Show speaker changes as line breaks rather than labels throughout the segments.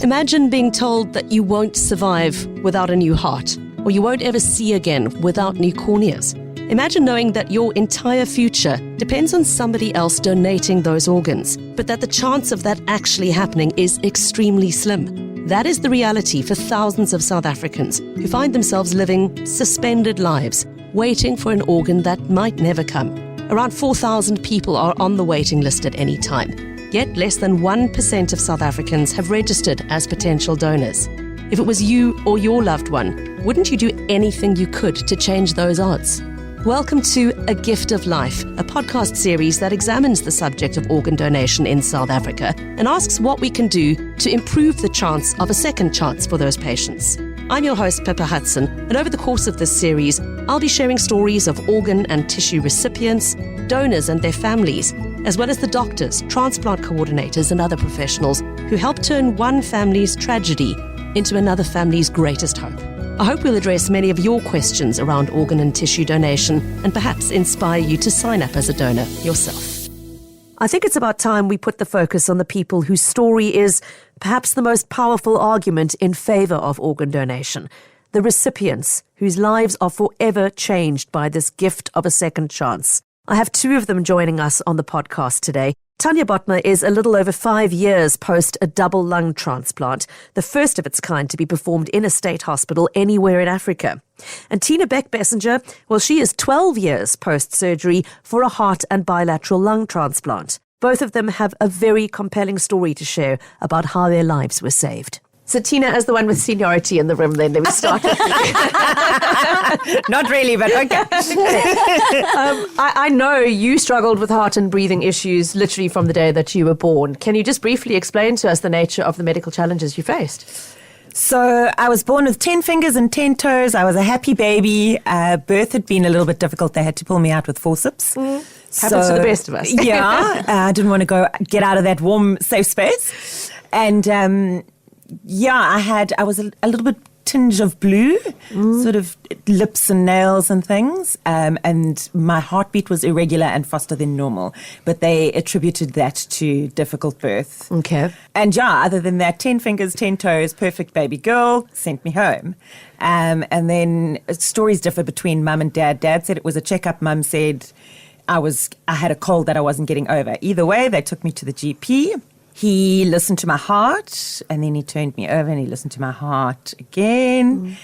Imagine being told that you won't survive without a new heart, or you won't ever see again without new corneas. Imagine knowing that your entire future depends on somebody else donating those organs, but that the chance of that actually happening is extremely slim. That is the reality for thousands of South Africans who find themselves living suspended lives, waiting for an organ that might never come. Around 4,000 people are on the waiting list at any time. Yet less than 1% of South Africans have registered as potential donors. If it was you or your loved one, wouldn't you do anything you could to change those odds? Welcome to A Gift of Life, a podcast series that examines the subject of organ donation in South Africa and asks what we can do to improve the chance of a second chance for those patients. I'm your host, Pippa Hudson, and over the course of this series, I'll be sharing stories of organ and tissue recipients, donors and their families, as well as the doctors, transplant coordinators and other professionals who help turn one family's tragedy into another family's greatest hope. I hope we'll address many of your questions around organ and tissue donation and perhaps inspire you to sign up as a donor yourself. I think it's about time we put the focus on the people whose story is perhaps the most powerful argument in favour of organ donation. The recipients whose lives are forever changed by this gift of a second chance. I have two of them joining us on the podcast today. Tanya Bothma is a little over 5 years post a double lung transplant, the first of its kind to be performed in a state hospital anywhere in Africa. And Beckbessinger, well, she is 12 years post-surgery for a heart and bilateral lung transplant. Both of them have a very compelling story to share about how their lives were saved. So Tina, as the one with seniority in the room, then let me start with you.
Not really, but okay.
I know you struggled with heart and breathing issues literally from the day that you were born. Can you just briefly explain to us the nature of the medical challenges you faced?
So I was born with 10 fingers and 10 toes. I was a happy baby. Birth had been a little bit difficult. They had to pull me out with forceps.
Happens to the best of us.
Yeah, I didn't want to get out of that warm, safe space. And I was a little bit tinge of blue, sort of lips and nails and things. And my heartbeat was irregular and faster than normal. But they attributed that to difficult birth.
Okay.
And other than that, 10 fingers, 10 toes, perfect baby girl, sent me home. And then stories differ between mum and dad. Dad said it was a checkup. Mum said I had a cold that I wasn't getting over. Either way, they took me to the GP. He listened to my heart, and then he turned me over, and he listened to my heart again.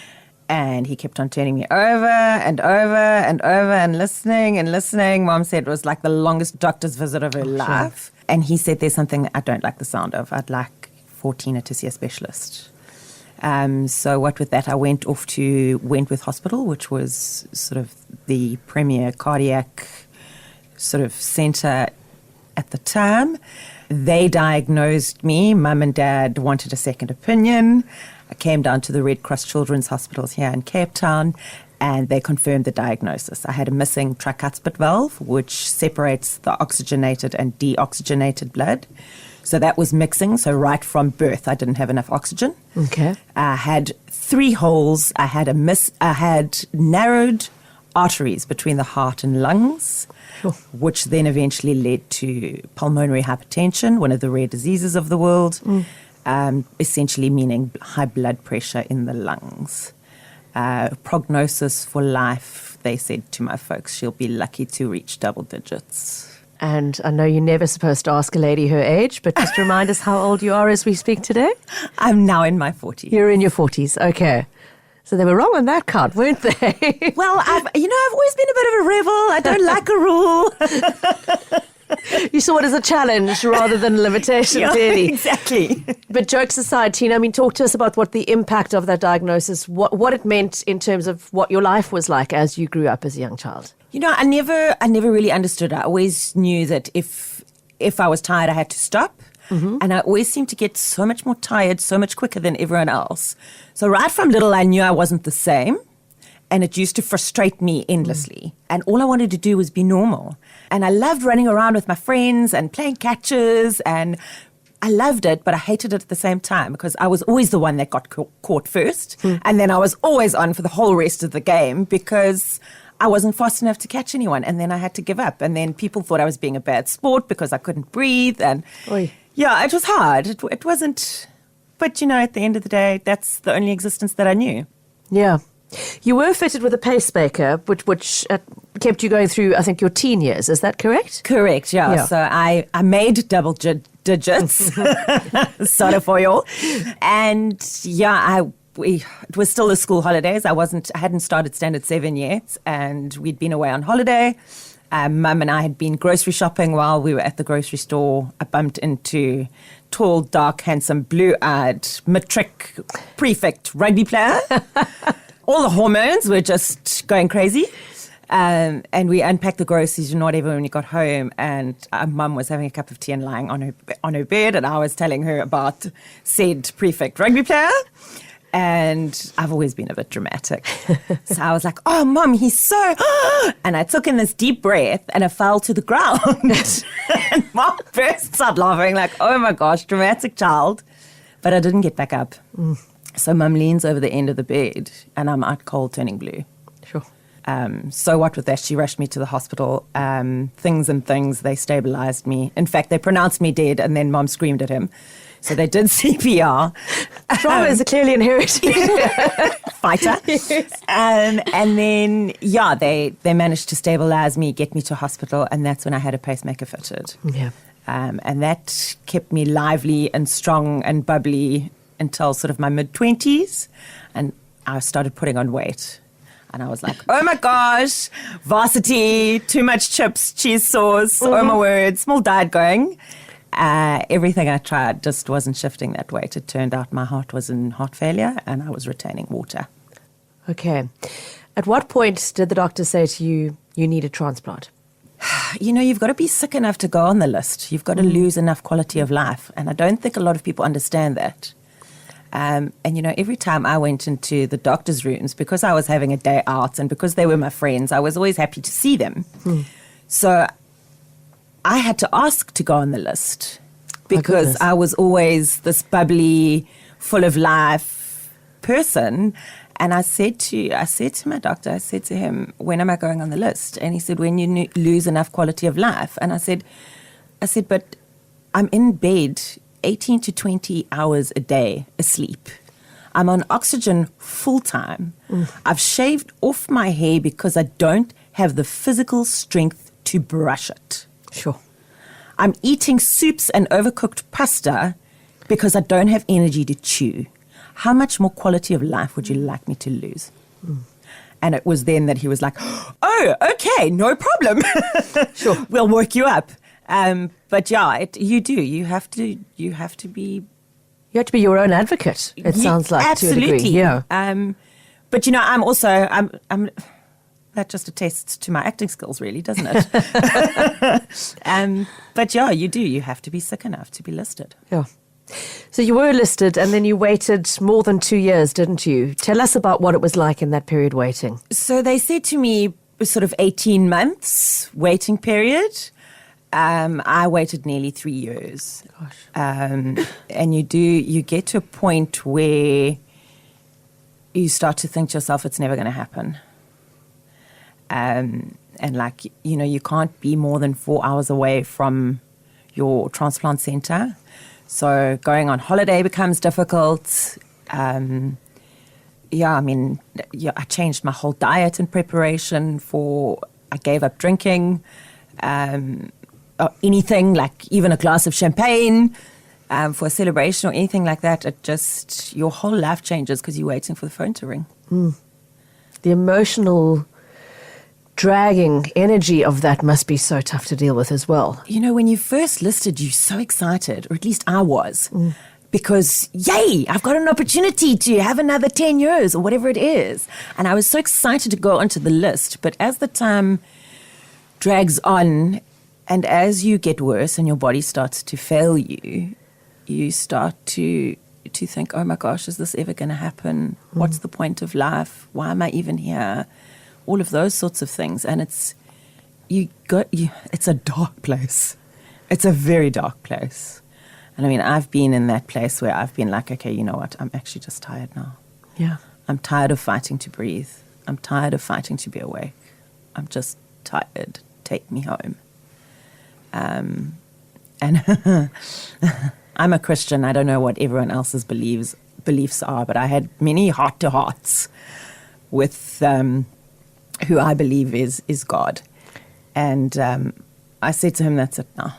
And he kept on turning me over and over and over and listening and listening. Mom said it was like the longest doctor's visit of her life. Sure. And he said, there's something I don't like the sound of. I'd like for Tina to see a specialist. So what with that, I went off to Wentworth Hospital, which was sort of the premier cardiac sort of centre at the time. They diagnosed me. Mum and Dad wanted a second opinion. I came down to the Red Cross Children's Hospitals here in Cape Town, and they confirmed the diagnosis. I had a missing tricuspid valve, which separates the oxygenated and deoxygenated blood. So that was mixing. So right from birth, I didn't have enough oxygen.
Okay.
I had 3 holes. I had narrowed arteries between the heart and lungs. Sure. Which then eventually led to pulmonary hypertension, one of the rare diseases of the world, essentially meaning high blood pressure in the lungs. Prognosis for life, they said to my folks, she'll be lucky to reach double digits.
And I know you're never supposed to ask a lady her age, but just remind us how old you are as we speak today.
I'm now in my 40s.
You're in your 40s, okay. So they were wrong on that count, weren't they?
Well, I've always been a bit of a rebel. I don't like a rule.
You saw it as a challenge rather than a limitation, clearly.
Exactly.
But jokes aside, Tina, talk to us about what the impact of that diagnosis, what it meant in terms of what your life was like as you grew up as a young child.
I never really understood. I always knew that if I was tired, I had to stop. Mm-hmm. And I always seemed to get so much more tired so much quicker than everyone else. So right from little, I knew I wasn't the same. And it used to frustrate me endlessly. And all I wanted to do was be normal. And I loved running around with my friends and playing catches. And I loved it, but I hated it at the same time because I was always the one that got caught first. And then I was always on for the whole rest of the game because I wasn't fast enough to catch anyone. And then I had to give up. And then people thought I was being a bad sport because I couldn't breathe. And yeah, it was hard. It wasn't But, at the end of the day, that's the only existence that I knew.
Yeah. You were fitted with a pacemaker, which kept you going through, I think, your teen years. Is that correct?
Correct, yeah. So I made double digits, sort of for you. And, it was still the school holidays. I hadn't started Standard 7 yet, and we'd been away on holiday. Mum and I had been grocery shopping while we were at the grocery store. I bumped into tall, dark, handsome, blue-eyed, matric prefect rugby player. All the hormones were just going crazy. And we unpacked the groceries and whatever when we got home. And Mum was having a cup of tea and lying on her bed. And I was telling her about said prefect rugby player. And I've always been a bit dramatic. So I was like, oh, Mum, he's so... And I took in this deep breath and I fell to the ground. And Mum burst out laughing like, oh, my gosh, dramatic child. But I didn't get back up. So Mum leans over the end of the bed and I'm out cold, turning blue.
Sure.
So what with that, she rushed me to the hospital. Things, they stabilized me. In fact, they pronounced me dead and then Mum screamed at him. So they did CPR.
Trauma is clearly inherited.
Fighter. Yes. And then, they managed to stabilize me, get me to hospital, and that's when I had a pacemaker fitted.
Yeah.
And that kept me lively and strong and bubbly until sort of my mid-20s. And I started putting on weight. And I was like, oh my gosh, varsity, too much chips, cheese sauce, oh my word, small diet going. Everything I tried just wasn't shifting that weight. It turned out my heart was in heart failure and I was retaining water.
Okay. At what point did the doctor say to you, you need a transplant?
You've got to be sick enough to go on the list. You've got to lose enough quality of life. And I don't think a lot of people understand that. And every time I went into the doctor's rooms, because I was having a day out and because they were my friends, I was always happy to see them. So I had to ask to go on the list because I was always this bubbly, full of life person. And I said to my doctor, I said to him, when am I going on the list? And he said, when you lose enough quality of life. And I said, but I'm in bed 18 to 20 hours a day asleep. I'm on oxygen full time. I've shaved off my hair because I don't have the physical strength to brush it.
Sure.
I'm eating soups and overcooked pasta because I don't have energy to chew. How much more quality of life would you like me to lose? And it was then that he was like, oh, okay, no problem.
Sure.
We'll work you up. But you do. You have to be...
You have to be your own advocate, it sounds like,
absolutely.
To a degree. Yeah.
But, I'm also... that just attests to my acting skills, really, doesn't it? But you do. You have to be sick enough to be listed.
Yeah. So you were listed and then you waited more than 2 years, didn't you? Tell us about what it was like in that period waiting.
So they said to me sort of 18 months waiting period. I waited nearly 3 years.
Gosh.
And you get to a point where you start to think to yourself, it's never going to happen. And you can't be more than 4 hours away from your transplant center. So going on holiday becomes difficult. I changed my whole diet in preparation I gave up drinking, anything, like even a glass of champagne for a celebration or anything like that. Your whole life changes because you're waiting for the phone to ring.
The emotional dragging energy of that must be so tough to deal with as well.
When you first listed, you're so excited, or at least I was, because, yay, I've got an opportunity to have another 10 years or whatever it is. And I was so excited to go onto the list. But as the time drags on and as you get worse and your body starts to fail you, you start to think, oh my gosh, is this ever going to happen? What's the point of life? Why am I even here? All of those sorts of things. And it's a dark place. It's a very dark place. And I've been in that place where I've been like, okay, you know what? I'm actually just tired now.
Yeah.
I'm tired of fighting to breathe. I'm tired of fighting to be awake. I'm just tired. Take me home. And I'm a Christian. I don't know what everyone else's beliefs are, but I had many heart-to-hearts with who I believe is God. And I said to him, that's it now.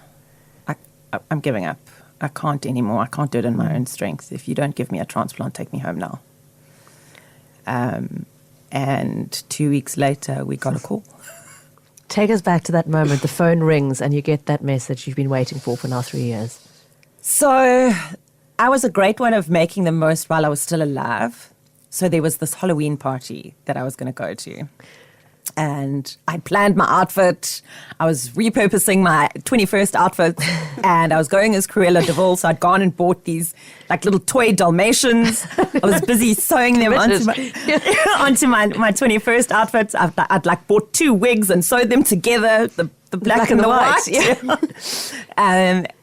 I'm giving up. I can't anymore. I can't do it in my own strength. If you don't give me a transplant, take me home now. And 2 weeks later, we got a call.
Take us back to that moment. The phone rings and you get that message you've been waiting for now 3 years.
So I was a great one of making the most while I was still alive. So there was this Halloween party that I was going to go to. And I planned my outfit. I was repurposing my 21st outfit. And I was going as Cruella de Vil. So I'd gone and bought these like little toy Dalmatians. I was busy sewing them onto my 21st outfit. I'd like bought 2 wigs and sewed them together, the black and the white. Yeah.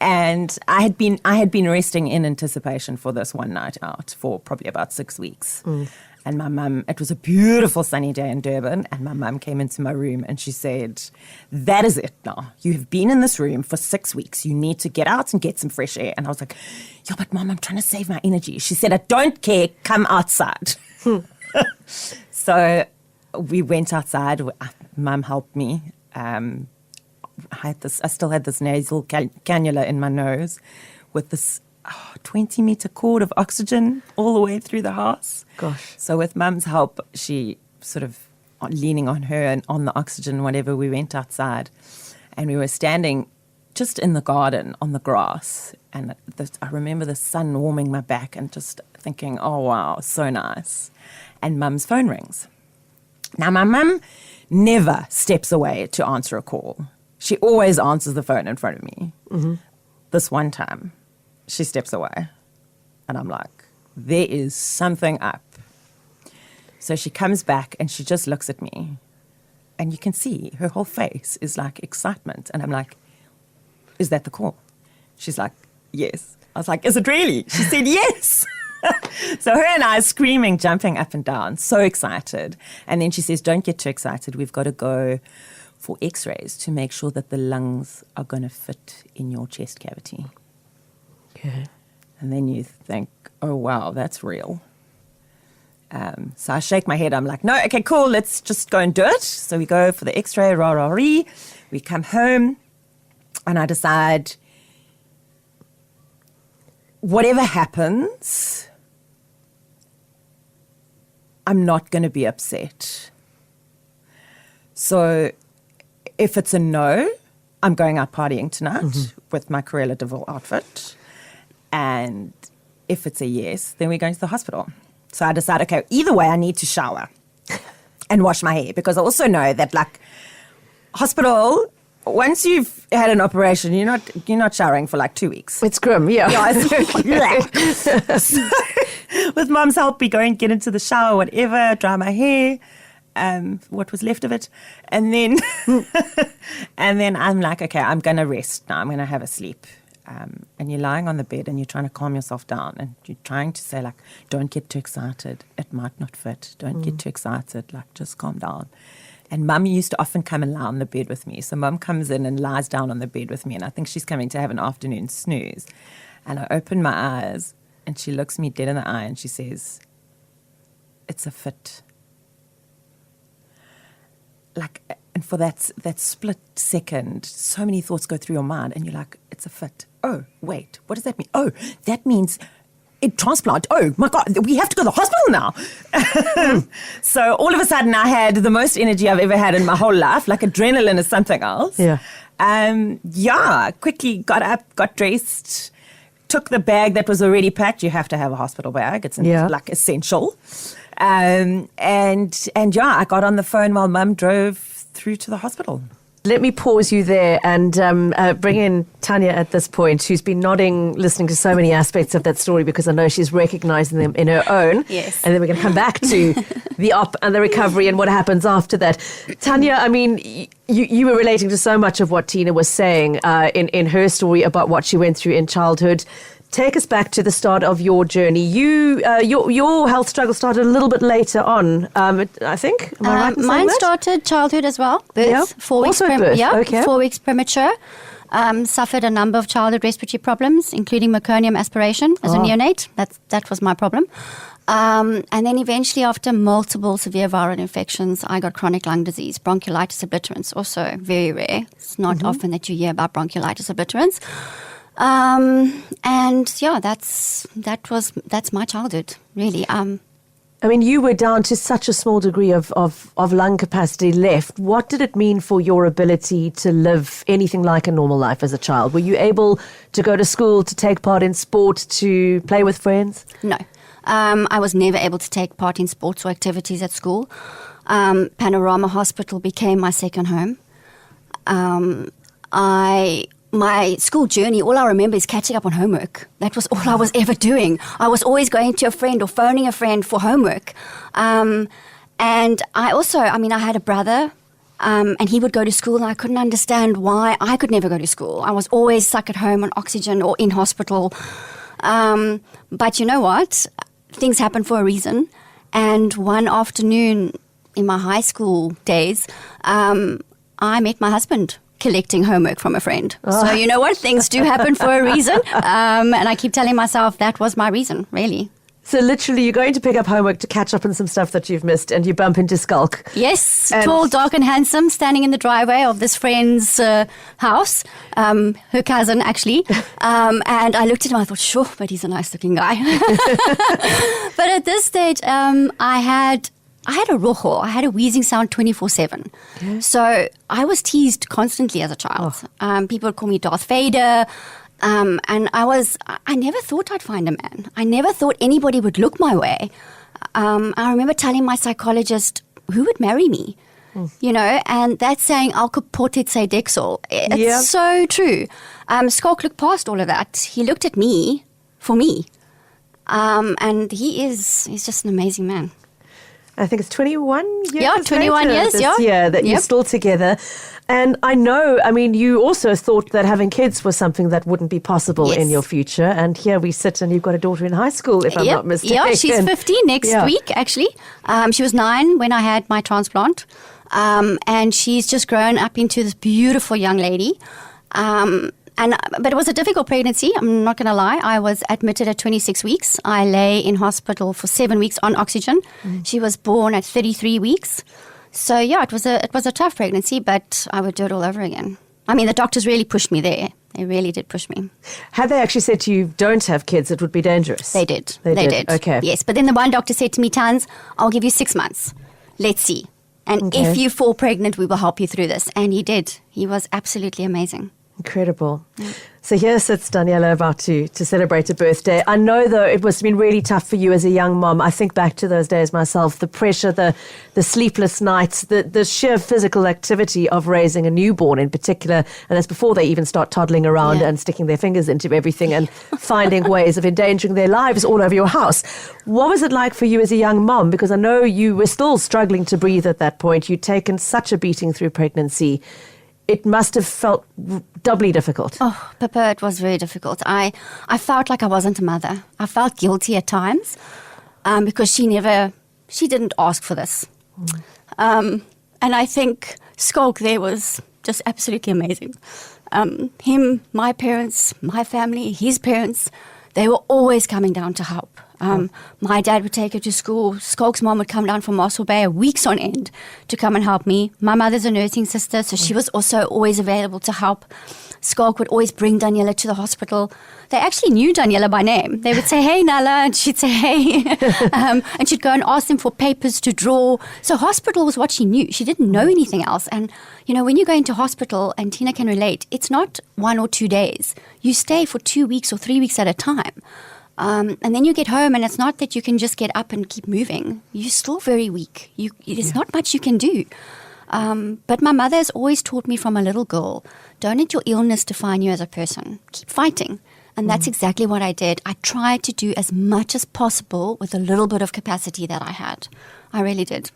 And I had been resting in anticipation for this one night out for probably about 6 weeks. And my mum, it was a beautiful sunny day in Durban, and my mum came into my room and she said, that is it now. You have been in this room for 6 weeks. You need to get out and get some fresh air. And I was like, yeah, but Mum, I'm trying to save my energy. She said, I don't care. Come outside. So we went outside. Mum helped me. I still had this nasal cannula in my nose with this 20-meter cord of oxygen all the way through the house.
Gosh.
So with Mum's help, she sort of leaning on her and on the oxygen, whatever, we went outside and we were standing just in the garden on the grass. And I remember the sun warming my back and just thinking, oh, wow, so nice. And Mum's phone rings. Now, my mum never steps away to answer a call. She always answers the phone in front of me. Mm-hmm. This one time, she steps away. And I'm like, there is something up. So she comes back and she just looks at me. And you can see her whole face is like excitement. And I'm like, is that the call? She's like, yes. I was like, is it really? She said, yes. So her and I screaming, jumping up and down, so excited. And then she says, don't get too excited. We've got to go for x-rays to make sure that the lungs are going to fit in your chest cavity.
Okay.
And then you think, oh, wow, that's real. So I shake my head. I'm like, no, okay, cool. Let's just go and do it. So we go for the x-ray, rah-rah-ree. We come home and I decide, whatever happens, I'm not going to be upset. So if it's a no, I'm going out partying tonight with my Cruella de Vil outfit. And if it's a yes, then we're going to the hospital. So I decide, okay, either way, I need to shower and wash my hair because I also know that, like, hospital, once you've had an operation, you're not showering for like 2 weeks.
It's grim, yeah.
So, with Mum's help, we go and get into the shower, whatever, dry my hair, what was left of it, and then I'm like, okay, I'm going to rest now. I'm going to have a sleep. And you're lying on the bed and you're trying to calm yourself down and you're trying to say, like, don't get too excited. It might not fit. Don't get too excited. Like, just calm down. And Mum used to often come and lie on the bed with me. So Mum comes in and lies down on the bed with me and I think she's coming to have an afternoon snooze. And I open my eyes and she looks me dead in the eye and she says, it's a fit. Like, and for that split second, so many thoughts go through your mind and you're like, it's a fit. Oh, wait, what does that mean? Oh, that means transplant. Oh, my God, we have to go to the hospital now. So all of a sudden I had the most energy I've ever had in my whole life, like adrenaline is something else.
Yeah.
Quickly got up, got dressed, took the bag that was already packed. You have to have a hospital bag. It's like essential. And I got on the phone while Mum drove through to the hospital.
Let me pause you there and bring in Tanya at this point, who's been nodding, listening to so many aspects of that story because I know she's recognizing them in her own.
Yes.
And then we're going to come back to the op and the recovery and what happens after that. Tanya, I mean, you were relating to so much of what Tina was saying in her story about what she went through in childhood. Take us back to the start of your journey. Your health struggle started a little bit later on, I think. Am I right in saying
mine
that?
started childhood as well. Birth,
Yeah.
4 weeks.
Also birth, okay.
4 weeks premature. Suffered a number of childhood respiratory problems, including meconium aspiration as a neonate. That was my problem. And then eventually, after multiple severe viral infections, I got chronic lung disease, bronchiolitis obliterans, also very rare. It's not often that you hear about bronchiolitis obliterans. And yeah, that's my childhood, really.
I mean, you were down to such a small degree of lung capacity left. What did it mean for your ability to live anything like a normal life as a child? Were you able to go to school, to take part in sport, to play with friends?
No. I was never able to take part in sports or activities at school. Panorama Hospital became my second home. My school journey, all I remember is catching up on homework. That was all I was ever doing. I was always going to a friend or phoning a friend for homework. And I had a brother, and he would go to school, and I couldn't understand why I could never go to school. I was always stuck at home on oxygen or in hospital. But you know what? Things happen for a reason. And one afternoon in my high school days, I met my husband collecting homework from a friend. So you know what? Things do happen for a reason. And I keep telling myself that was my reason, really.
So literally you're going to pick up homework to catch up on some stuff that you've missed, and you bump into Skulk.
Yes, tall, dark and handsome, standing in the driveway of this friend's house, her cousin actually. And I looked at him, I thought, sure, but he's a nice looking guy. But at this stage, I had a rojo. I had a wheezing sound 24/7. Yeah. So I was teased constantly as a child. People would call me Darth Vader. And I never thought I'd find a man. I never thought anybody would look my way. I remember telling my psychologist, who would marry me? You know, and that's saying, alke potet say dexel. It's so true. Skulk looked past all of that. He looked at me for me. And he's just an amazing man.
I think it's 21 years.
Yeah, 21 years,
this year that you're still together. And I know, I mean, you also thought that having kids was something that wouldn't be possible in your future. And here we sit, and you've got a daughter in high school, if I'm not mistaken.
Yeah, she's 15 next week, actually. She was 9 when I had my transplant. And she's just grown up into this beautiful young lady. But it was a difficult pregnancy, I'm not going to lie. I was admitted at 26 weeks. I lay in hospital for 7 weeks on oxygen. She was born at 33 weeks. So, yeah, it was a tough pregnancy, but I would do it all over again. I mean, the doctors really pushed me there. They really did push me.
Had they actually said to you, don't have kids, it would be dangerous?
They did. They did.
Okay.
Yes, but then the one doctor said to me, Tans, I'll give you 6 months. Let's see. And if you fall pregnant, we will help you through this. And he did. He was absolutely amazing.
Incredible. So here sits Daniela about to celebrate a birthday. I know, though, it must have been really tough for you as a young mom. I think back to those days myself, the pressure, the sleepless nights, the sheer physical activity of raising a newborn in particular. And that's before they even start toddling around and sticking their fingers into everything and finding ways of endangering their lives all over your house. What was it like for you as a young mom? Because I know you were still struggling to breathe at that point. You'd taken such a beating through pregnancy. It must have felt doubly difficult.
Oh, Pippa, it was very difficult. I felt like I wasn't a mother. I felt guilty at times because she didn't ask for this. And I think Skulk there was just absolutely amazing. Him, my parents, my family, his parents, they were always coming down to help. My dad would take her to school. Skulk's mom would come down from Mossel Bay weeks on end to come and help me. My mother's a nursing sister, so she was also always available to help. Skulk would always bring Daniela to the hospital. They actually knew Daniela by name. They would say, hey, Nala, and she'd say, hey. And she'd go and ask them for papers to draw. So hospital was what she knew. She didn't know anything else. And, you know, when you go into hospital, and Tina can relate, it's not 1 or 2 days. You stay for 2 weeks or 3 weeks at a time. And then you get home, and it's not that you can just get up and keep moving. You're still very weak. There's not much you can do. But my mother has always taught me from a little girl, don't let your illness define you as a person. Keep fighting. And that's exactly what I did. I tried to do as much as possible with a little bit of capacity that I had. I really did.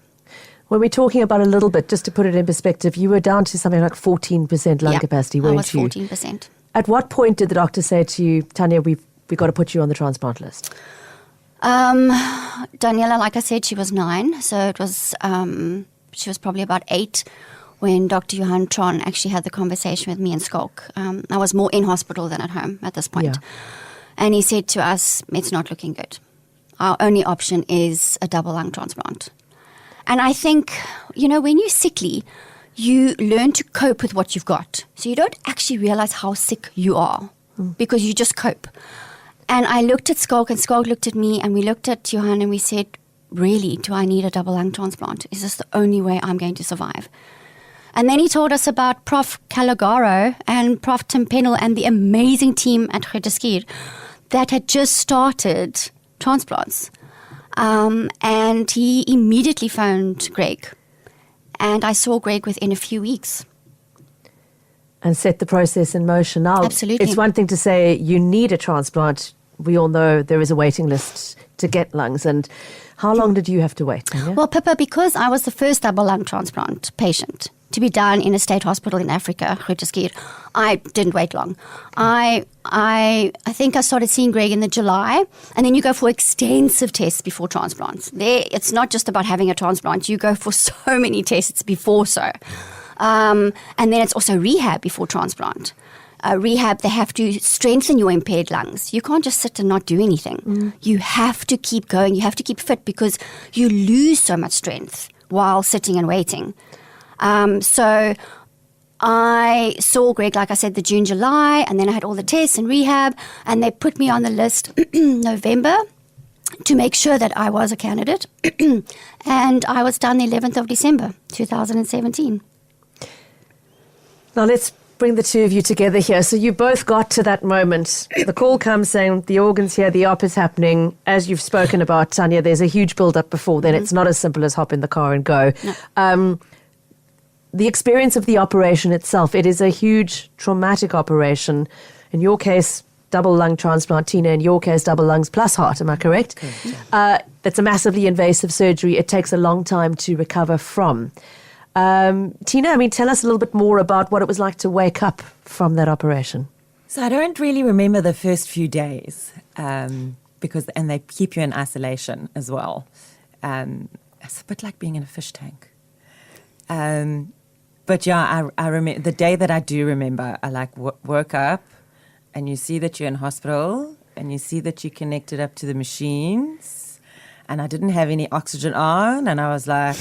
When we're talking about a little bit, just to put it in perspective, you were down to something like 14% lung capacity, weren't you?
I was 14%.
At what point did the doctor say to you, Tanya, we've got to put you on the transplant list?
Daniela, like I said, she was 9. So it was, she was probably about 8 when Dr. Johan Tron actually had the conversation with me and Skalk. I was more in hospital than at home at this point.
Yeah.
And he said to us, it's not looking good. Our only option is a double lung transplant. And I think, when you're sickly, you learn to cope with what you've got. So you don't actually realize how sick you are because you just cope. And I looked at Skalk and Skalk looked at me and we looked at Johan and we said, really, do I need a double lung transplant? Is this the only way I'm going to survive? And then he told us about Prof. Calogaro and Prof. Tim Pennell and the amazing team at Grooteskier that had just started transplants. And he immediately phoned Greg. And I saw Greg within a few weeks.
And set the process in motion. Now,
Absolutely.
It's one thing to say you need a transplant. We all know there is a waiting list to get lungs. And how long did you have to wait, Tanya?
Well, Pippa, because I was the first double lung transplant patient to be done in a state hospital in Africa, Grooteskier, I didn't wait long. I think I started seeing Greg in the July, and then you go for extensive tests before transplants. It's not just about having a transplant. You go for so many tests before so. And then it's also rehab before transplant. Rehab, they have to strengthen your impaired lungs. You can't just sit and not do anything. You have to keep going. You have to keep fit because you lose so much strength while sitting and waiting. So I saw Greg, like I said, the June, July, and then I had all the tests and rehab, and they put me on the list November to make sure that I was a candidate. And I was done the 11th of December, 2017.
Now let's bring the two of you together here. So you both got to that moment. The call comes saying the organ's here, the op is happening. As you've spoken about, Tanya, there's a huge build-up before then. It's not as simple as hop in the car and go. No. The experience of the operation itself, it is a huge traumatic operation. In your case, double lung transplant. Tina, in your case, double lungs plus heart. Am I correct? Correct. That's a massively invasive surgery. It takes a long time to recover from. Tina, tell us a little bit more about what it was like to wake up from that operation.
So I don't really remember the first few days because they keep you in isolation as well. It's a bit like being in a fish tank. But yeah, I remember the day that I do remember. I woke up, and you see that you're in hospital, and you see that you're connected up to the machines, and I didn't have any oxygen on, and I was like,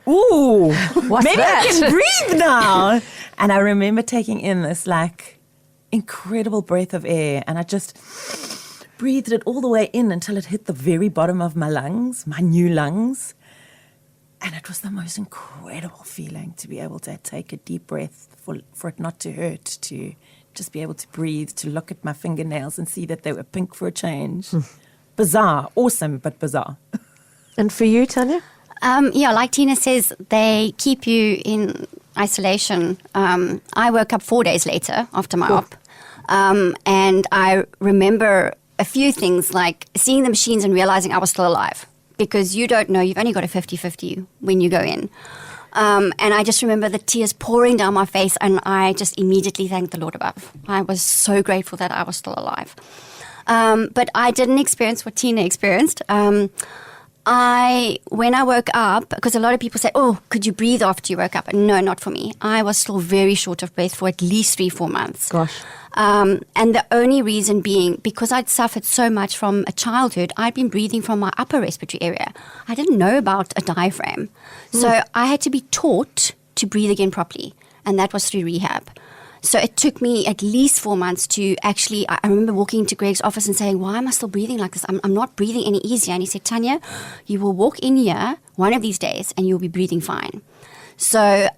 "Ooh, maybe I can breathe now." And I remember taking in this incredible breath of air, and I just breathed it all the way in until it hit the very bottom of my lungs, my new lungs. And it was the most incredible feeling to be able to take a deep breath, for it not to hurt, to just be able to breathe, to look at my fingernails and see that they were pink for a change. Bizarre, awesome, but bizarre.
And for you, Tanya?
Like Tina says, they keep you in isolation. I woke up 4 days later after my op. And I remember a few things like seeing the machines and realizing I was still alive. Because you don't know, you've only got a 50-50 when you go in. And I just remember the tears pouring down my face, and I just immediately thanked the Lord above. I was so grateful that I was still alive. But I didn't experience what Tina experienced. When I woke up, because a lot of people say, "Oh, could you breathe after you woke up?" No, not for me. I was still very short of breath for at least 3-4 months.
Gosh.
And the only reason being, because I'd suffered so much from a childhood, I'd been breathing from my upper respiratory area. I didn't know about a diaphragm. So I had to be taught to breathe again properly. And that was through rehab. So it took me at least 4 months to actually, I remember walking into Greg's office and saying, "Why am I still breathing like this? I'm not breathing any easier." And he said, "Tanya, you will walk in here one of these days and you'll be breathing fine." So,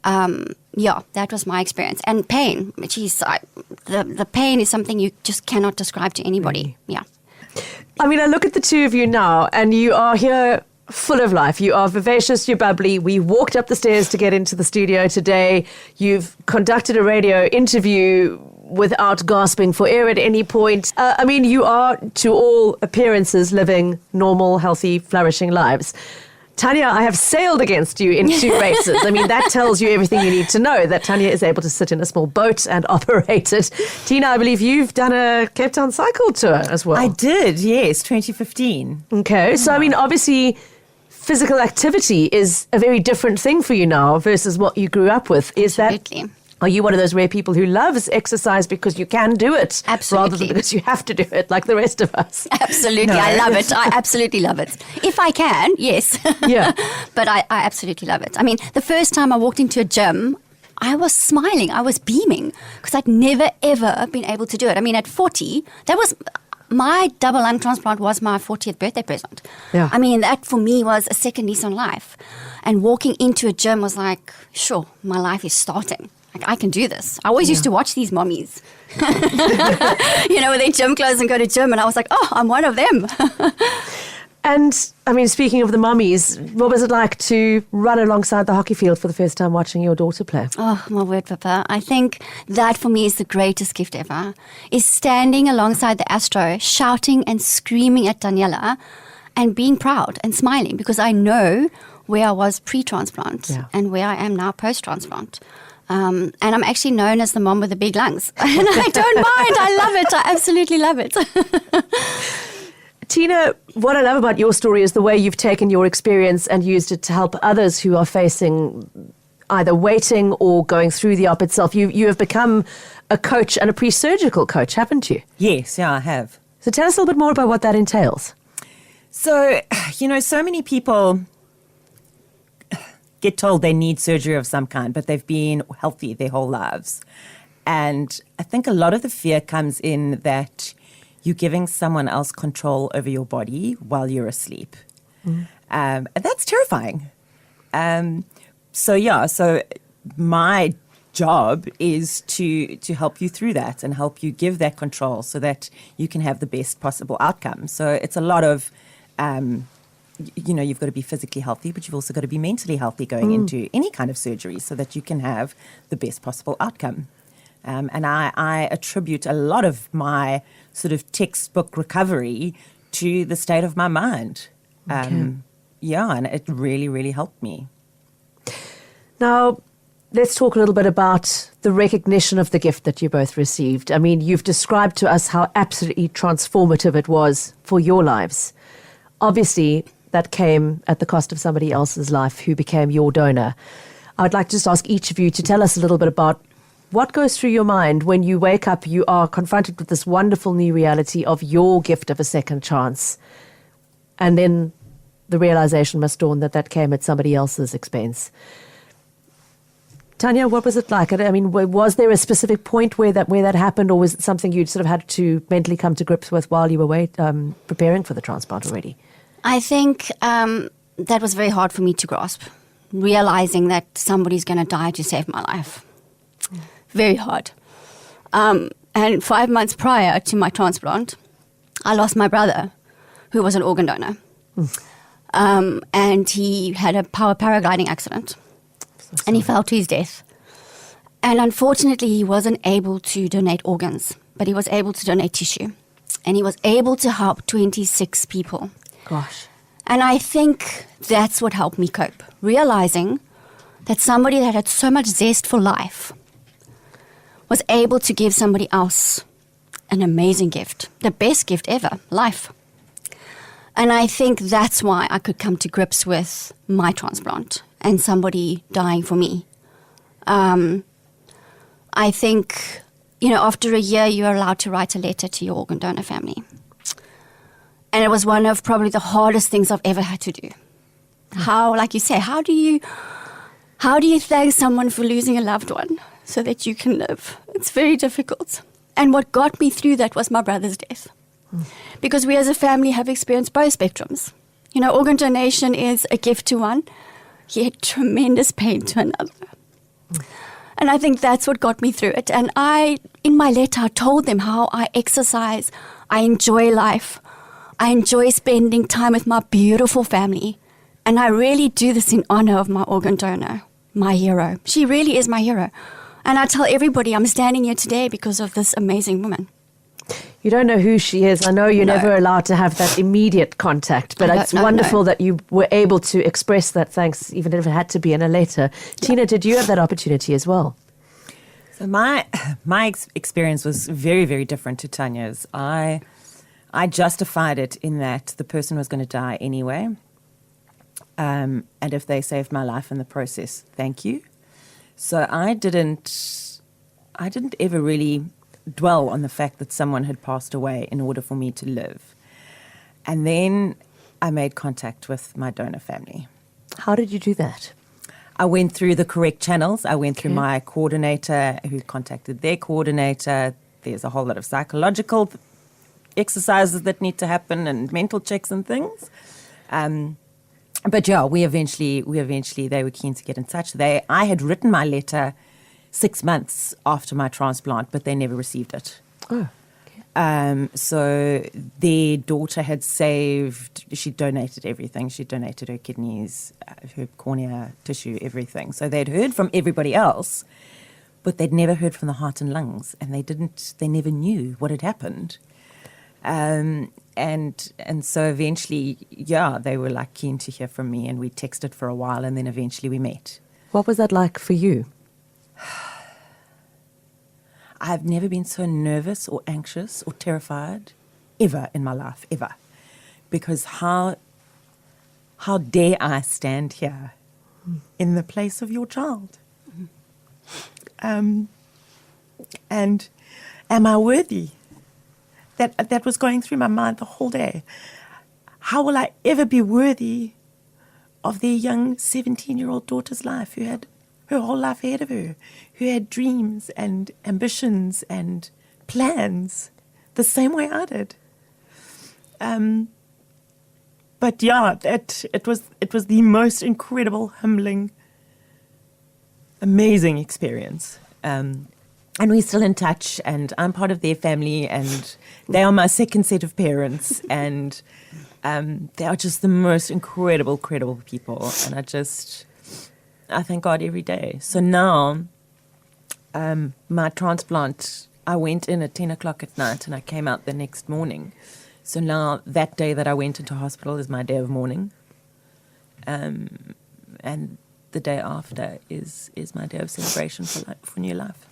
that was my experience. And pain, the pain is something you just cannot describe to anybody. Yeah.
I look at the two of you now, and you are here full of life. You are vivacious, you're bubbly. We walked up the stairs to get into the studio today. You've conducted a radio interview without gasping for air at any point. You are, to all appearances, living normal, healthy, flourishing lives. Tanya, I have sailed against you in 2 races. That tells you everything you need to know, that Tanya is able to sit in a small boat and operate it. Tina, I believe you've done a Cape Town cycle tour as well.
I did, yes, 2015.
Okay, so obviously physical activity is a very different thing for you now versus what you grew up with.
Absolutely.
Are you one of those rare people who loves exercise because you can do it
Absolutely.
rather than because you have to do it like the rest of us?
Absolutely.
No.
I love it. I absolutely love it. If I can, yes.
Yeah.
But I absolutely love it. I mean, the first time I walked into a gym, I was smiling. I was beaming because I'd never, ever been able to do it. I mean, at 40, that was... My double lung transplant was my 40th birthday present.
Yeah.
I mean, that for me was a second lease on life. And walking into a gym was like, sure, my life is starting. Like, I can do this. I always used to watch these mommies, with their gym clothes and go to gym. And I was like, oh, I'm one of them.
And, I mean, speaking of the mummies, what was it like to run alongside the hockey field for the first time watching your daughter play?
Oh, my word, Papa. I think that for me is the greatest gift ever, is standing alongside the Astro, shouting and screaming at Daniela and being proud and smiling because I know where I was pre-transplant and where I am now post-transplant. And I'm actually known as the mom with the big lungs. And I don't mind. I love it. I absolutely love it.
Tina, what I love about your story is the way you've taken your experience and used it to help others who are facing either waiting or going through the op itself. You have become a coach and a pre-surgical coach, haven't you?
Yes, yeah, I have.
So tell us a little bit more about what that entails.
So, so many people get told they need surgery of some kind, but they've been healthy their whole lives. And I think a lot of the fear comes in that you're giving someone else control over your body while you're asleep. And that's terrifying. So my job is to help you through that and help you give that control so that you can have the best possible outcome. So it's a lot of, you've got to be physically healthy, but you've also got to be mentally healthy going into any kind of surgery so that you can have the best possible outcome. And I attribute a lot of my sort of textbook recovery to the state of my mind. And it really, really helped me.
Now, let's talk a little bit about the recognition of the gift that you both received. I mean, you've described to us how absolutely transformative it was for your lives. Obviously, that came at the cost of somebody else's life who became your donor. I would like to just ask each of you to tell us a little bit about what goes through your mind when you wake up, you are confronted with this wonderful new reality of your gift of a second chance. And then the realization must dawn that came at somebody else's expense. Tanya, what was it like? I mean, was there a specific point where that happened, or was it something you'd sort of had to mentally come to grips with while you were preparing for the transplant already?
I think that was very hard for me to grasp, realizing that somebody's going to die to save my life. Very hard. And 5 months prior to my transplant, I lost my brother, who was an organ donor. And he had a paragliding accident. And he fell to his death. And unfortunately, he wasn't able to donate organs, but he was able to donate tissue. And he was able to help 26 people.
Gosh.
And I think that's what helped me cope, realizing that somebody that had so much zest for life was able to give somebody else an amazing gift, the best gift ever, life. And I think that's why I could come to grips with my transplant and somebody dying for me. I think, after a year, you're allowed to write a letter to your organ donor family. And it was one of probably the hardest things I've ever had to do. How, like you say, how do you thank someone for losing a loved one so that you can live? It's very difficult. And what got me through that was my brother's death. Because we as a family have experienced both spectrums. Organ donation is a gift to one, yet tremendous pain to another. And I think that's what got me through it. And in my letter, I told them how I exercise, I enjoy life, I enjoy spending time with my beautiful family. And I really do this in honor of my organ donor, my hero. She really is my hero. And I tell everybody I'm standing here today because of this amazing woman.
You don't know who she is. I know you're never allowed to have that immediate contact, but it's wonderful that you were able to express that thanks, even if it had to be in a letter. Yeah. Tina, did you have that opportunity as well?
So my experience was very, very different to Tanya's. I justified it in that the person was going to die anyway. And if they saved my life in the process, thank you. So I didn't ever really dwell on the fact that someone had passed away in order for me to live. And then I made contact with my donor family.
How did you do that?
I went through the correct channels. I went through my coordinator, who contacted their coordinator. There's a whole lot of psychological exercises that need to happen and mental checks and things. But yeah, we eventually, they were keen to get in touch. I had written my letter 6 months after my transplant, but they never received it.
Oh.
So their daughter had saved, she donated everything. She donated her kidneys, her cornea, tissue, everything. So they'd heard from everybody else, but they'd never heard from the heart and lungs, and they never knew what had happened. And so eventually, they were like keen to hear from me, and we texted for a while, and then eventually we met.
What was that like for you?
I've never been so nervous or anxious or terrified ever in my life, ever. Because how dare I stand here in the place of your child? And am I worthy? That was going through my mind the whole day. How will I ever be worthy of their young 17-year-old daughter's life who had her whole life ahead of her, who had dreams and ambitions and plans the same way I did. But yeah, it was the most incredible, humbling, amazing experience. And we're still in touch, and I'm part of their family, and they are my second set of parents, and they are just the most incredible people, and I thank God every day. So now, my transplant, I went in at 10 o'clock at night and I came out the next morning. So now that day that I went into hospital is my day of mourning. And the day after is my day of celebration for new life.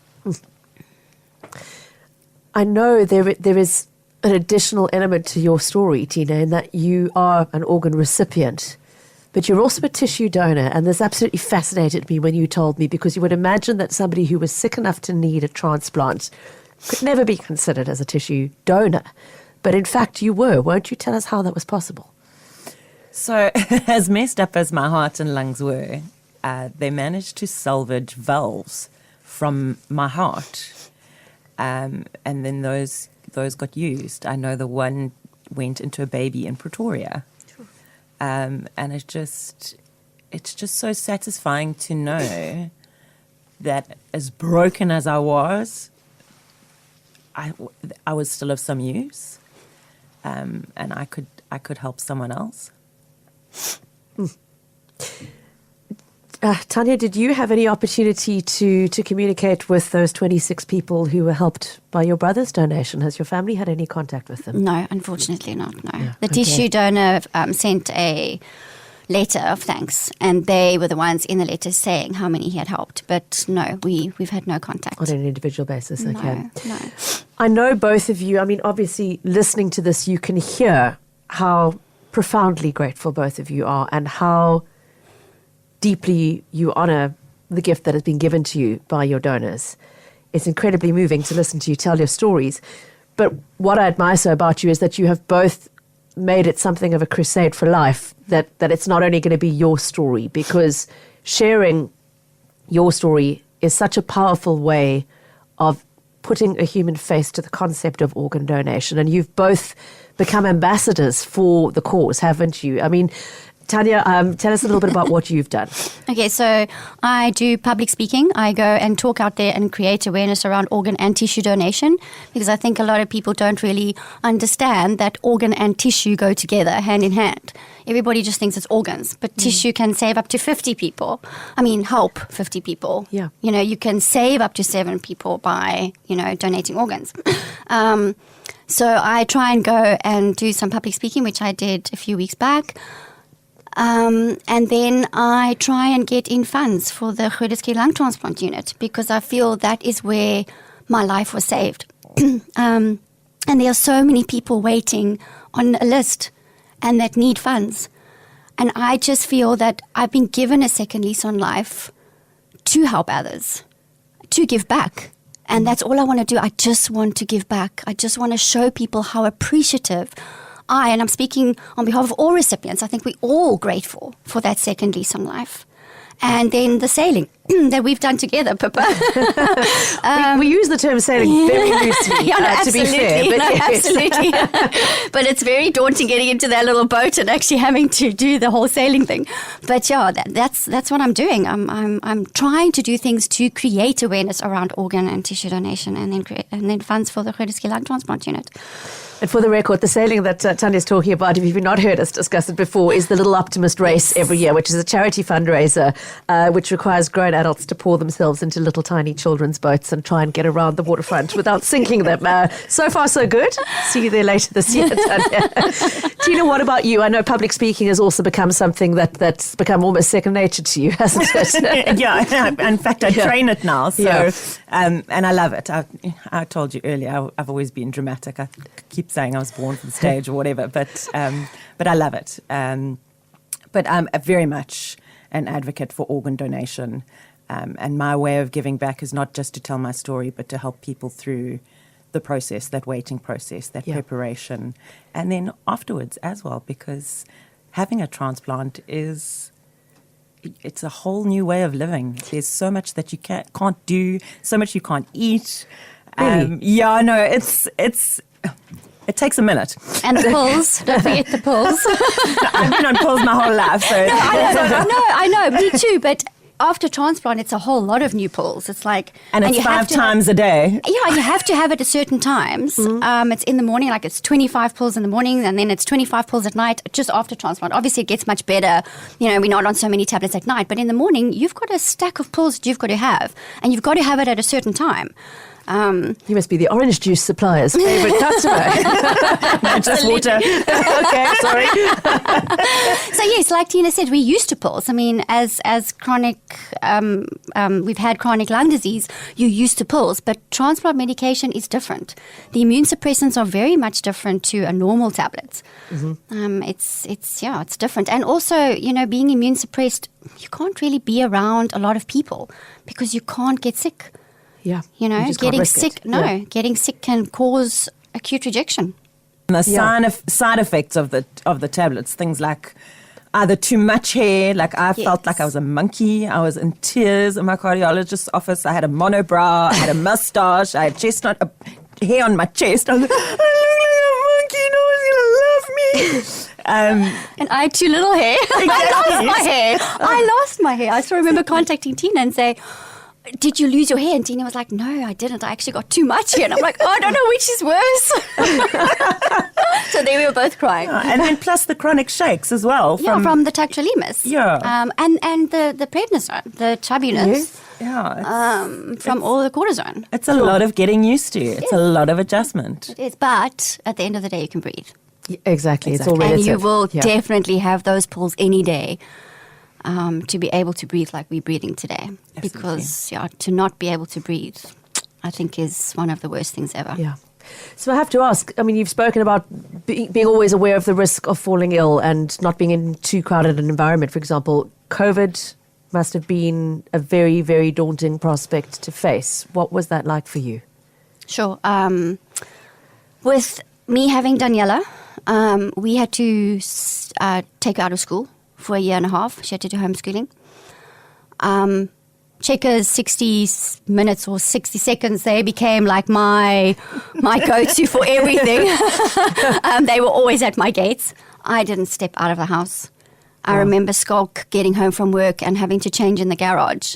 I know there is an additional element to your story, Tina, in that you are an organ recipient. But you're also a tissue donor, and this absolutely fascinated me when you told me, because you would imagine that somebody who was sick enough to need a transplant could never be considered as a tissue donor. But in fact, you were. Won't you tell us how that was possible?
So as messed up as my heart and lungs were, they managed to salvage valves from my heart. And then those got used. I know the one went into a baby in Pretoria. And it's just so satisfying to know that as broken as I was still of some use, and I could help someone else.
Tanya, did you have any opportunity to communicate with those 26 people who were helped by your brother's donation? Has your family had any contact with them?
No, unfortunately not, no.
Yeah,
the tissue donor sent a letter of thanks, and they were the ones in the letter saying how many he had helped. But no, we've had no contact.
On an individual basis, okay.
No.
I know both of you, I mean, obviously, listening to this, you can hear how profoundly grateful both of you are and how deeply you honor the gift that has been given to you by your donors. It's incredibly moving to listen to you tell your stories. But what I admire so about you is that you have both made it something of a crusade for life, that it's not only going to be your story, because sharing your story is such a powerful way of putting a human face to the concept of organ donation. And you've both become ambassadors for the cause, haven't you? I mean, Tanya, tell us a little bit about what you've done.
Okay, so I do public speaking. I go and talk out there and create awareness around organ and tissue donation, because I think a lot of people don't really understand that organ and tissue go together hand in hand. Everybody just thinks it's organs, but tissue can save up to 50 people. I mean, help 50 people.
Yeah.
You know, you can save up to 7 people by, donating organs. So I try and go and do some public speaking, which I did a few weeks back. And then I try and get in funds for the Grooterskloof lung transplant unit, because I feel that is where my life was saved. And there are so many people waiting on a list and that need funds. And I just feel that I've been given a second lease on life to help others, to give back. And that's all I want to do. I just want to give back. I just want to show people how appreciative and I'm speaking on behalf of all recipients, I think we're all grateful for that second lease on life. And then the sailing that we've done together, Pippa.
We use the term sailing very loosely, to be fair. But
absolutely. But it's very daunting getting into that little boat and actually having to do the whole sailing thing. But yeah, that's what I'm doing. I'm trying to do things to create awareness around organ and tissue donation, and then funds for the Groote Schuur Lung Transplant Unit.
And for the record, the sailing that Tanya's talking about, if you've not heard us discuss it before, is the Little Optimist Race every year, which is a charity fundraiser which requires grown adults to pour themselves into little tiny children's boats and try and get around the waterfront without sinking them. So far, so good. See you there later this year, Tanya. Tina, what about you? I know public speaking has also become something that's become almost second nature to you, hasn't it?
Yeah, in fact, I train it now. So, and I love it. I told you earlier, I've always been dramatic. I keep saying I was born for the stage or whatever, but I love it. But I'm very much an advocate for organ donation, and my way of giving back is not just to tell my story, but to help people through the process, that waiting process, that preparation, and then afterwards as well, because having a transplant it's a whole new way of living. There's so much that you can't do, so much you can't eat.
Really?
It takes a minute.
And the pills. Don't forget the pills.
I've been on pills my whole life. So.
I know. Me too. But after transplant, it's a whole lot of new pills. It's like...
And it's 5 times a day.
Yeah, you have to have it at certain times. Mm-hmm. It's in the morning, like it's 25 pills in the morning, and then it's 25 pills at night, just after transplant. Obviously, it gets much better. We're not on so many tablets at night. But in the morning, you've got a stack of pills that you've got to have. And you've got to have it at a certain time.
You must be the orange juice supplier's favourite customer.
Not just water.
Okay, sorry.
So yes, like Tina said, we're used to pills. I mean, as chronic, we've had chronic lung disease, you're used to pills. But transplant medication is different. The immune suppressants are very much different to a normal tablet. Mm-hmm. It's different. And also, being immune suppressed, you can't really be around a lot of people because you can't get sick.
Yeah,
getting sick. Getting sick can cause acute rejection.
And the side effects of the tablets, things like either too much hair, like I felt like I was a monkey. I was in tears in my cardiologist's office. I had a monobrow, I had a mustache, I had chestnut hair on my chest. I was like, I look like a monkey. No one's gonna love me.
And I had too little hair.
Exactly.
I lost my hair. I still remember contacting Tina and say, did you lose your hair? And Tina was like, no, I didn't. I actually got too much hair. And I'm like, I don't know which is worse. So there we were both crying.
And then plus the chronic shakes as well.
From the tacrolimus.
Yeah.
And the prednisone, the chubbiness.
Yeah.
From all the cortisone.
It's a lot of getting used to. It's a lot of adjustment.
It is. But at the end of the day, you can breathe.
Exactly. It's all relative.
And you will definitely have those pulls any day. To be able to breathe like we're breathing today. Absolutely. Because to not be able to breathe, I think is one of the worst things ever.
Yeah. So I have to ask, I mean, you've spoken about being always aware of the risk of falling ill and not being in too crowded an environment. For example, COVID must have been a very, very daunting prospect to face. What was that like for you?
Sure. With me having Daniela, we had to take her out of school for 1.5 years. She had to do homeschooling. Checkers, 60 minutes or 60 seconds, they became like my go-to for everything. They were always at my gates. I didn't step out of the house. I remember Skulk getting home from work and having to change in the garage,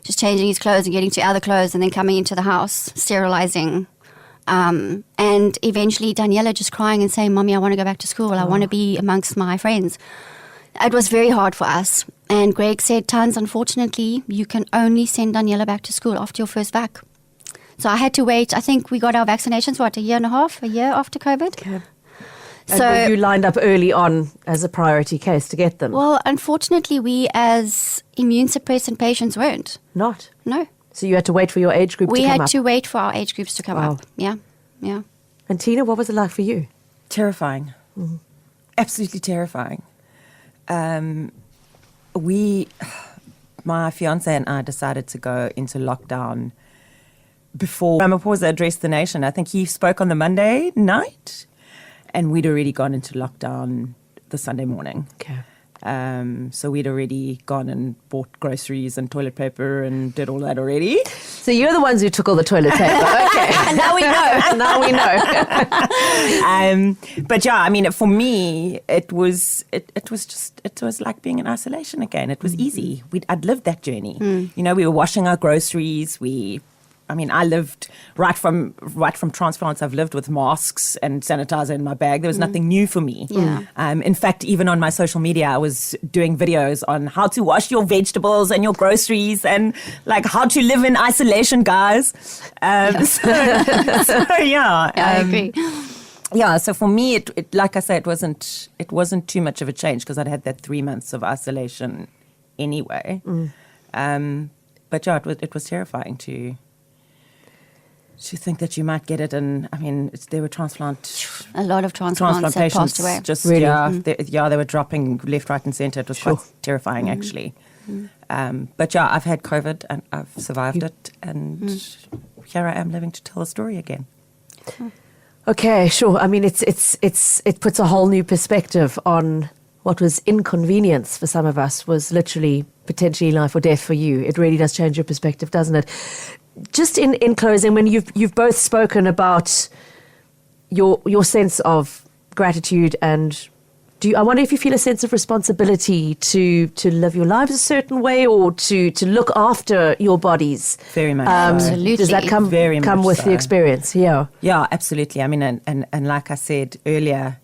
just changing his clothes and getting to other clothes and then coming into the house, sterilizing. And eventually Daniela just crying and saying, Mommy, I want to go back to school. I want to be amongst my friends. It was very hard for us. And Greg said, Tans, unfortunately, you can only send Daniela back to school after your first vac. So I had to wait. I think we got our vaccinations, 1.5 years, a year after COVID.
Okay. So and you lined up early on as a priority case to get them?
Well, unfortunately, we as immune suppressant patients weren't.
Not?
No.
So you had to wait for your age group to come up?
We had to wait for our age groups to come up. Yeah.
And Tina, what was it like for you?
Terrifying. Mm-hmm. Absolutely terrifying. my fiance and I decided to go into lockdown before Ramaphosa addressed the nation. I think he spoke on the Monday night, and we'd already gone into lockdown the Sunday morning.
Okay.
So we'd already gone and bought groceries and toilet paper and did all that already.
So you're the ones who took all the toilet paper. Okay.
Now we know.
Now we know.
But yeah, I mean, for me, it was like being in isolation again. It was easy. I'd lived that journey. You know, we were washing our groceries. I lived right from transplants. I've lived with masks and sanitizer in my bag. There was nothing new for me.
Yeah.
In fact, even on my social media, I was doing videos on how to wash your vegetables and your groceries and like how to live in isolation, guys. So yeah,
I agree.
Yeah, so for me, it like I say, it wasn't too much of a change because I'd had that 3 months of isolation anyway. But yeah, it was terrifying to think that you might get it, and I mean, there were
a lot of transplants that passed away.
Just
Really?
They were dropping left, right, and centre. It was quite terrifying, actually. But yeah, I've had COVID and I've survived it, and here I am living to tell the story again.
Okay, sure. I mean, it puts a whole new perspective on what was inconvenience for some of us was literally potentially life or death for you. It really does change your perspective, doesn't it? Just in closing, when you've both spoken about your sense of gratitude, and I wonder if you feel a sense of responsibility to live your lives a certain way or to look after your bodies.
Very much.
Absolutely.
Does that come with the experience? Yeah.
Yeah, absolutely. I mean, and like I said earlier,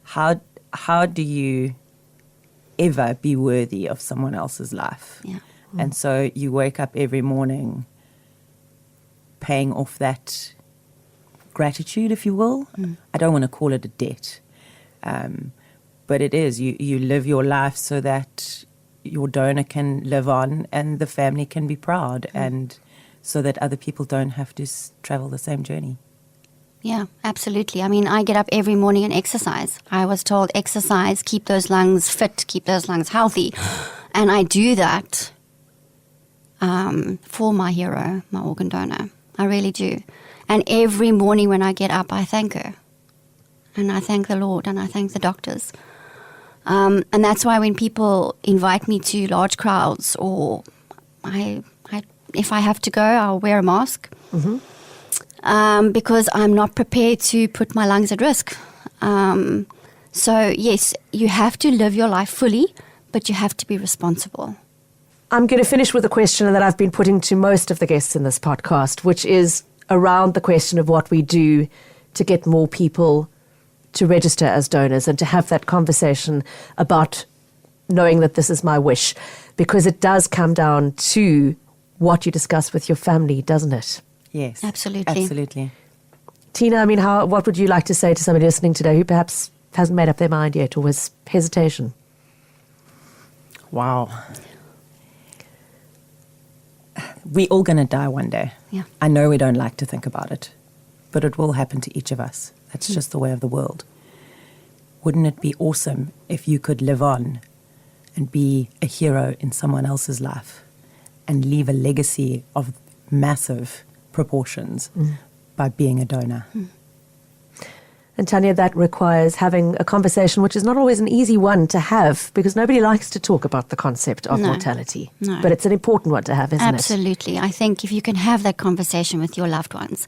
how do you ever be worthy of someone else's life?
Yeah.
And so you wake up every morning paying off that gratitude, if you will. I don't want to call it a debt, but it is. You live your life so that your donor can live on and the family can be proud, and so that other people don't have to travel the same journey.
Yeah, absolutely. I mean, I get up every morning and exercise. I was told exercise, keep those lungs fit, keep those lungs healthy. And I do that for my hero, my organ donor. I really do. And every morning when I get up, I thank her. And I thank the Lord and I thank the doctors. And that's why when people invite me to large crowds, or if I have to go, I'll wear a mask. Because I'm not prepared to put my lungs at risk. So yes, you have to live your life fully, but you have to be responsible.
I'm going to finish with a question that I've been putting to most of the guests in this podcast, which is around the question of what we do to get more people to register as donors and to have that conversation about knowing that this is my wish, because it does come down to what you discuss with your family, doesn't it?
Yes.
Absolutely.
Tina, I mean, what would you like to say to somebody listening today who perhaps hasn't made up their mind yet or has hesitation?
Wow. We're all going to die one day.
Yeah.
I know we don't like to think about it, but it will happen to each of us. That's just the way of the world. Wouldn't it be awesome if you could live on and be a hero in someone else's life and leave a legacy of massive proportions by being a donor?
And Tanya, that requires having a conversation, which is not always an easy one to have, because nobody likes to talk about the concept of mortality.
No.
But it's an important one to have, isn't it?
Absolutely. I think if you can have that conversation with your loved ones,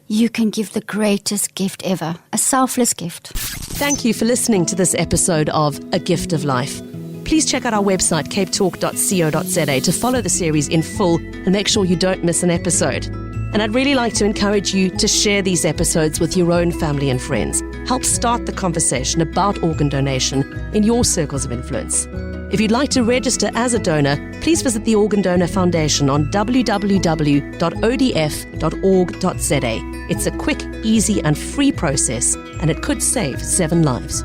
you can give the greatest gift ever, a selfless gift.
Thank you for listening to this episode of A Gift of Life. Please check out our website, capetalk.co.za, to follow the series in full and make sure you don't miss an episode. And I'd really like to encourage you to share these episodes with your own family and friends. Help start the conversation about organ donation in your circles of influence. If you'd like to register as a donor, please visit the Organ Donor Foundation on www.odf.org.za. It's a quick, easy and free process, and it could save 7 lives.